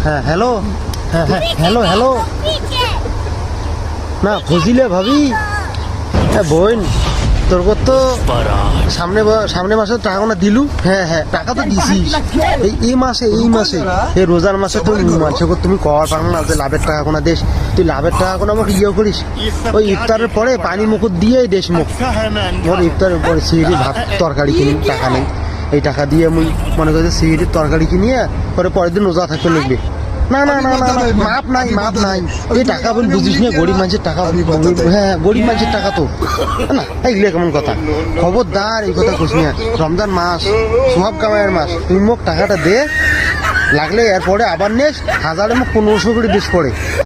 হ্যাঁ হ্যালো, হ্যাঁ হ্যাঁ হ্যালো হ্যালো, না ফজিলে ভাবি, হ্যাঁ বোন, তোর তো সামনে মাসে টাকা না দিলু। হ্যাঁ হ্যাঁ টাকা তো দিছিস এই মাসে এই রোজার মাসে তো মানুষে তুমি কর পারো না যে লাভের টাকা কোনা দেশ, তুই লাভের টাকা কোনো আমাকে ইয়ে করিস ওই ইফতারের পরে পানি মুকুট দিয়ে দেশ মুখ ওর ইফতারের পরে সিঁড়ি ভাত তরকারি কিনি, টাকা নেই, এই টাকা দিয়ে আমি মনে করি সিঁড়ির তরকারি কিনিয়ে পরের দিন রোজা থাকতে লাগবে। না না না না না, মাপ নাই এই টাকা বল বুঝিস না, গরিব মানুষের টাকা। হ্যাঁ গরিব মানুষের টাকা তো না, এইগুলো কেমন কথা, খবরদার এই কথা কইস না। রমজান মাস সব কামাইয়ের মাস, তুই মোক টাকাটা দে, লাগলে এরপরে আবার নেস, হাজারে মোক 1500 করে দিস পড়ে।